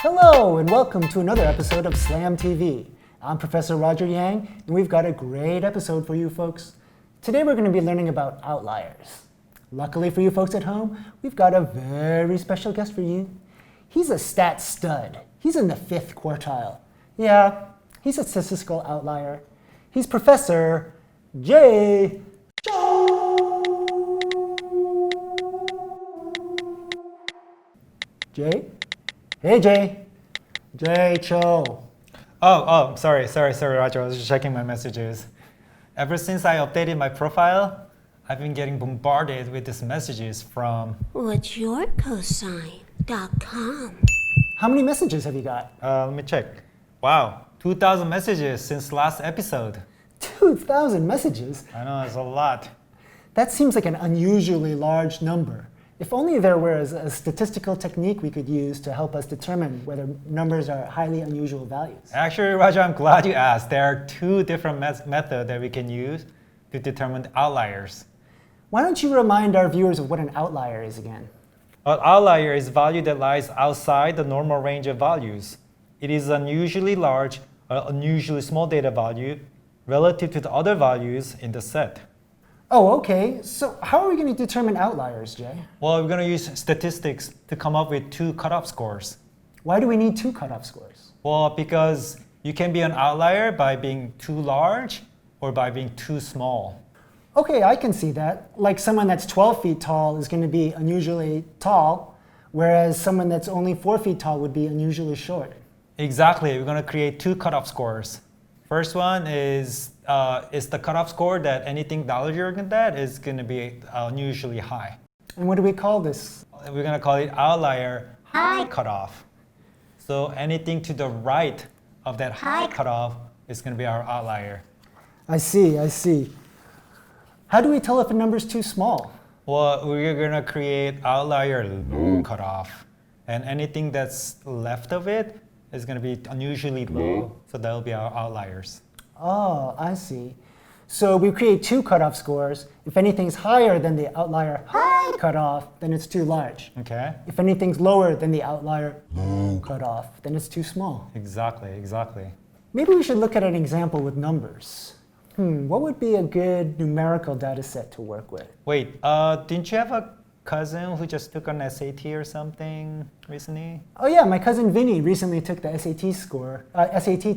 Hello and welcome to another episode of Slam TV. I'm Professor Roger Yang and we've got a great episode for you folks. Today we're going to be learning about outliers. Luckily for you folks at home, we've got a very special guest for you. He's a stat stud. He's in the 5th quartile. Yeah, he's a statistical outlier. He's Professor Jay. Jay? Hey, Jay. Jay Cho. Sorry, Roger. I was just checking my messages. Ever since I updated my profile, I've been getting bombarded with these messages from... What's your cosine.com? How many messages have you got? Let me check. Wow, 2,000 messages since last episode. 2,000 messages? I know, it's a lot. That seems like an unusually large number. If only there was a statistical technique we could use to help us determine whether numbers are highly unusual values. Actually, Roger, I'm glad you asked. There are 2 different methods that we can use to determine the outliers. Why don't you remind our viewers of what an outlier is again? An outlier is value that lies outside the normal range of values. It is unusually large or unusually small data value relative to the other values in the set. Oh, okay. So how are we going to determine outliers, Jay? Well, we're going to use statistics to come up with 2 cutoff scores. Why do we need 2 cutoff scores? Well, because you can be an outlier by being too large or by being too small. Okay, I can see that. Like someone that's 12 feet tall is going to be unusually tall, whereas someone that's only 4 feet tall would be unusually short. Exactly. We're going to create 2 cutoff scores. First one is the cutoff score that anything larger than that is going to be unusually high. And what do we call this? We're going to call it outlier high cutoff. So anything to the right of that high cutoff is going to be our outlier. I see. How do we tell if a number is too small? Well, we're going to create outlier low cutoff. And anything that's left of it is going to be unusually low. So that'll be our outliers. Oh, I see. So we create 2 cutoff scores. If anything's higher than the outlier high cutoff, then it's too large. Okay. If anything's lower than the outlier low cutoff, then it's too small. Exactly. Maybe we should look at an example with numbers. What would be a good numerical data set to work with? Wait, didn't you have a cousin who just took an SAT or something recently? Oh yeah, my cousin Vinny recently took the SAT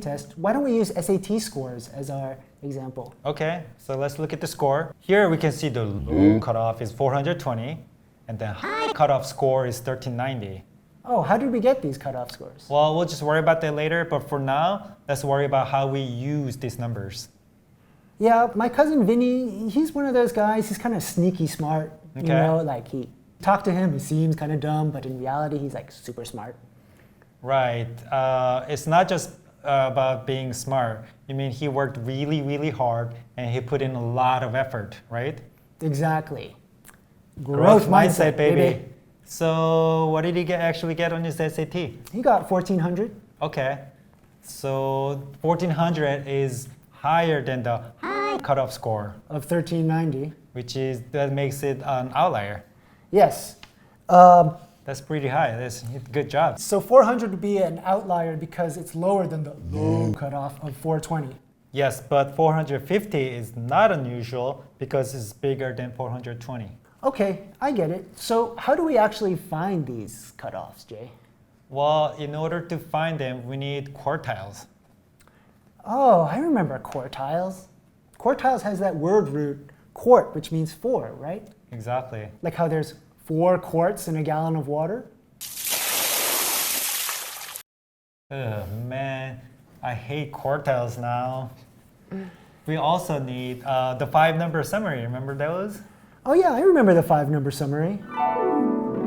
test. Why don't we use SAT scores as our example? Okay, so let's look at the score. Here we can see the low cutoff is 420, and the high cutoff score is 1390. Oh, how did we get these cutoff scores? Well, we'll just worry about that later, but for now, let's worry about how we use these numbers. Yeah, my cousin Vinny, he's one of those guys, he's kind of sneaky smart. Okay. You know, like talk to him, he seems kind of dumb, but in reality, he's like super smart. Right. It's not just about being smart. You mean he worked really, really hard and he put in a lot of effort, right? Exactly. Growth mindset, baby. So what did he actually get on his SAT? He got 1,400. Okay. So 1,400 is higher than the high cutoff score Of 1,390. that makes it an outlier. Yes. That's pretty high. That's good job. So 400 would be an outlier because it's lower than the low cutoff of 420. Yes, but 450 is not unusual because it's bigger than 420. Okay, I get it. So how do we actually find these cutoffs, Jay? Well, in order to find them, we need quartiles. Oh, I remember quartiles. Quartiles has that word root, quart, which means 4, right? Exactly. Like how there's 4 quarts in a gallon of water? Ugh, man, I hate quartiles now. We also need the 5-number summary. Remember those? Oh yeah, I remember the 5-number summary.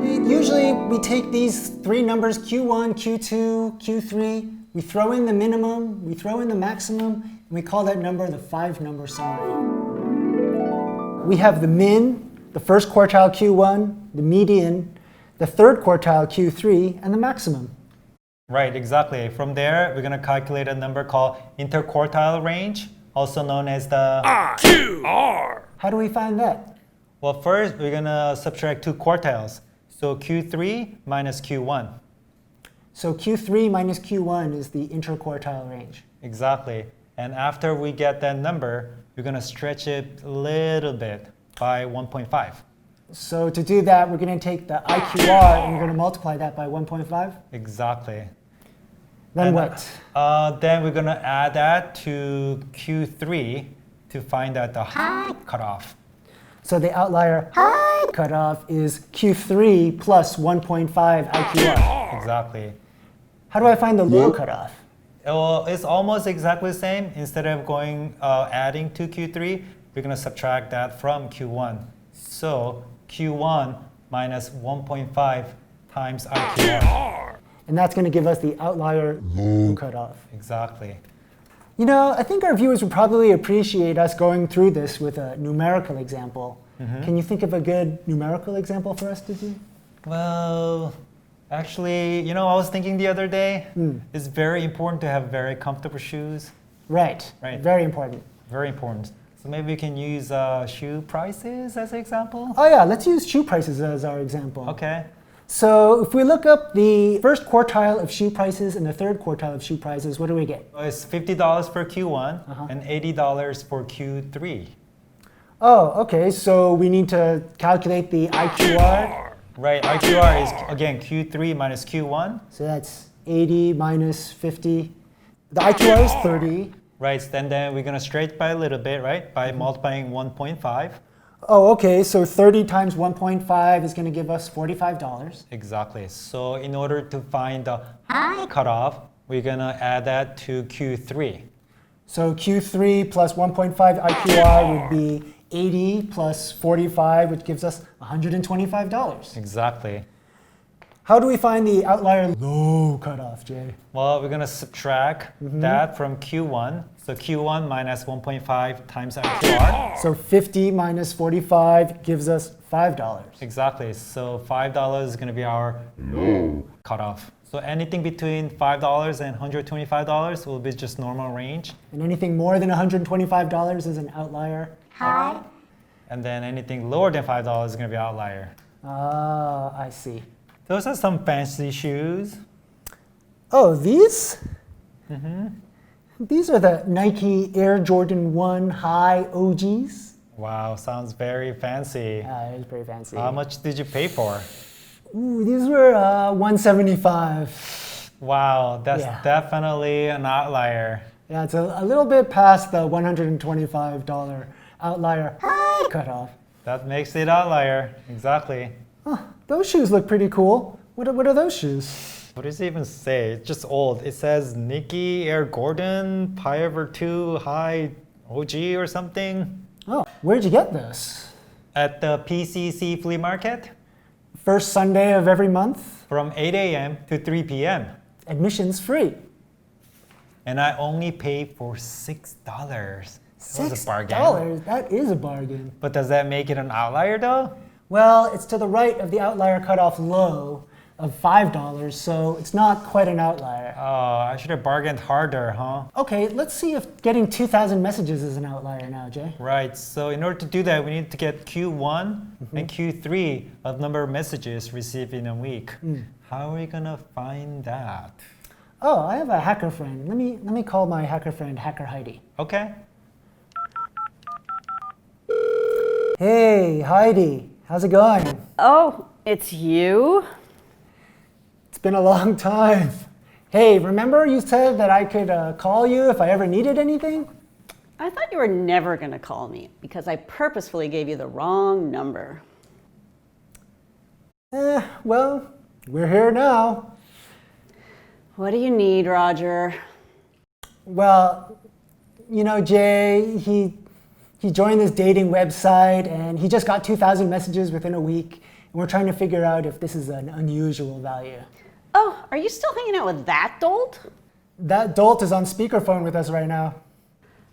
Usually we take these 3 numbers, Q1, Q2, Q3, we throw in the minimum, we throw in the maximum, and we call that number the 5-number summary. We have the min, the first quartile Q1, the median, the third quartile Q3, and the maximum. Right, exactly. From there, we're going to calculate a number called interquartile range, also known as the IQR. How do we find that? Well, first, we're going to subtract 2 quartiles. So Q3 minus Q1. So Q3 minus Q1 is the interquartile range. Exactly. And after we get that number, we're going to stretch it a little bit by 1.5. So to do that, we're going to take the IQR and we're going to multiply that by 1.5. Exactly. Then And, what? then we're going to add that to Q3 to find out the high cutoff. So the outlier high cutoff is Q3 plus 1.5 IQR. Exactly. How do I find the low cutoff? Well, it's almost exactly the same. Instead of going adding to Q3, we're going to subtract that from Q1. So Q1 minus 1.5 times IQR. And that's going to give us the outlier low cutoff. Exactly. You know, I think our viewers would probably appreciate us going through this with a numerical example. Can you think of a good numerical example for us to do? Well, actually, you know, I was thinking the other day, it's very important to have very comfortable shoes. Right. Right. Very important. Very important. So maybe we can use shoe prices as an example. Oh yeah, let's use shoe prices as our example. Okay. So if we look up the first quartile of shoe prices and the third quartile of shoe prices, what do we get? It's $50 for Q1 and $80 for Q3. Oh, okay, so we need to calculate the IQR. Right, IQR is, again, Q3 minus Q1. So that's 80 minus 50. The IQR is 30. Right, then we're going to stretch by a little bit, right, by multiplying 1.5. Oh, okay, so 30 times 1.5 is going to give us $45. Exactly. So in order to find the high cutoff, we're going to add that to Q3. So Q3 plus 1.5 IQR would be 80 plus 45, which gives us $125. Exactly. How do we find the outlier low cutoff, Jay? Well, we're going to subtract that from Q1. So Q1 minus 1.5 times IQR. So 50 minus 45 gives us $5. Exactly. So $5 is going to be our low cutoff. So anything between $5 and $125 will be just normal range. And anything more than $125 is an outlier high. And then anything lower than $5 is going to be outlier. Ah, I see. Those are some fancy shoes. Oh, these? These are the Nike Air Jordan 1 High OGs. Wow, sounds very fancy. It's pretty fancy. How much did you pay for? Ooh, these were $175. Wow, that's Yeah. definitely an outlier. Yeah, it's a little bit past the $125 outlier cutoff. That makes it outlier. Exactly. Oh, those shoes look pretty cool. What are those shoes? What does it even say? It's just old. It says Nike Air Gordon Pioneer 2 High OG or something. Oh, where'd you get this? At the PCC flea market First Sunday of every month. from 8 a.m. to 3 p.m. Admission's free. And I only paid for $6. That was a bargain. $6? That is a bargain. But does that make it an outlier though? Well, it's to the right of the outlier cutoff low of $5, so it's not quite an outlier. Oh, I should have bargained harder, huh? Okay, let's see if getting 2,000 messages is an outlier now, Jay. Right, so in order to do that, we need to get Q1 and Q3 of number of messages received in a week. How are we gonna find that? Oh, I have a hacker friend. Let me call my hacker friend, Hacker Heidi. Okay. Hey, Heidi, how's it going? Oh, it's you? It's been a long time. Hey, remember you said that I could call you if I ever needed anything? I thought you were never going to call me because I purposefully gave you the wrong number. Well, we're here now. What do you need, Roger? Well, you know, Jay, he joined this dating website and he just got 2,000 messages within a week. And we're trying to figure out if this is an unusual value. Oh, are you still hanging out with that dolt? That dolt is on speakerphone with us right now.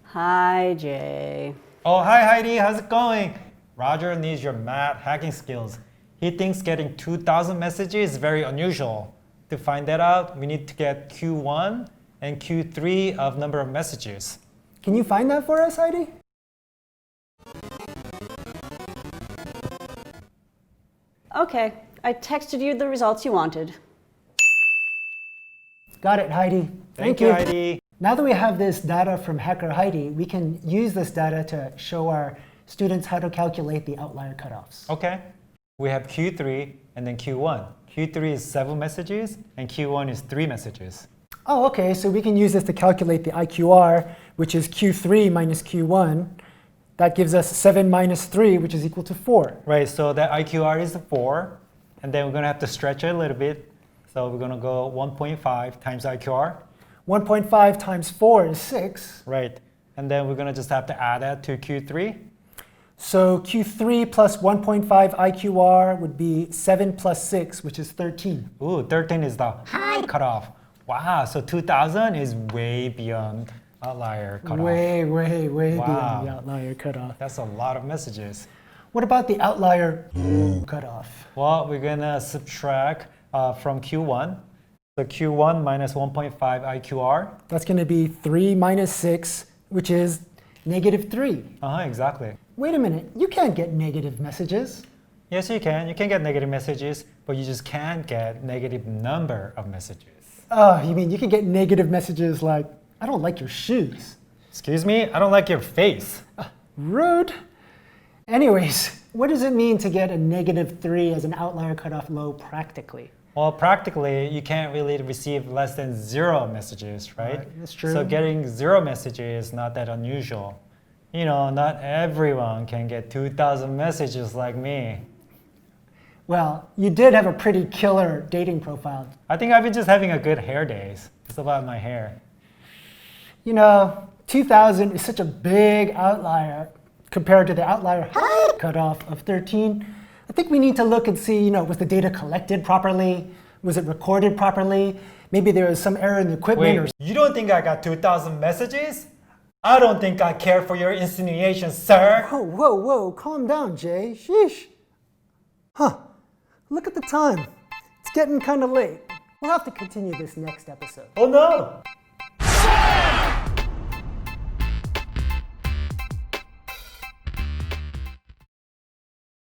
Hi, Jay. Oh, hi Heidi, how's it going? Roger needs your math hacking skills. He thinks getting 2,000 messages is very unusual. To find that out, we need to get Q1 and Q3 of number of messages. Can you find that for us, Heidi? Okay, I texted you the results you wanted. Got it, Heidi. Thank you, Heidi. Now that we have this data from Hacker Heidi, we can use this data to show our students how to calculate the outlier cutoffs. Okay. We have Q3 and then Q1. Q3 is 7 messages and Q1 is 3 messages. Oh, okay, so we can use this to calculate the IQR, which is Q3 minus Q1. That gives us 7 minus 3, which is equal to 4. Right, so that IQR is 4, and then we're going to have to stretch it a little bit. So we're going to go 1.5 times IQR. 1.5 times 4 is 6. Right, and then we're going to just have to add that to Q3. So Q3 plus 1.5 IQR would be 7 plus 6, which is 13. Ooh, 13 is the high cutoff. Wow, so 2000 is way beyond outlier cutoff. Way Wow. beyond the outlier cutoff. That's a lot of messages. What about the outlier cutoff? Well, we're going to subtract from Q1. So Q1 minus 1.5 IQR. That's going to be 3 minus 6, which is negative 3. Exactly. Wait a minute, you can't get negative messages. Yes, you can. You can get negative messages, but you just can't get negative number of messages. Oh, you mean you can get negative messages like, I don't like your shoes. Excuse me? I don't like your face. Rude. Anyways, what does it mean to get a negative 3 as an outlier cutoff low practically? Well, practically, you can't really receive less than 0 messages, right? That's true. So getting 0 messages is not that unusual. You know, not everyone can get 2,000 messages like me. Well, you did have a pretty killer dating profile. I think I've been just having a good hair days. It's about my hair. You know, 2,000 is such a big outlier compared to the outlier cutoff of 13. I think we need to look and see, was the data collected properly? Was it recorded properly? Maybe there was some error in the equipment. Wait, you don't think I got 2,000 messages? I don't think I care for your insinuations, sir. Whoa, calm down, Jay. Sheesh. Huh, look at the time. It's getting kind of late. We'll have to continue this next episode. Oh no!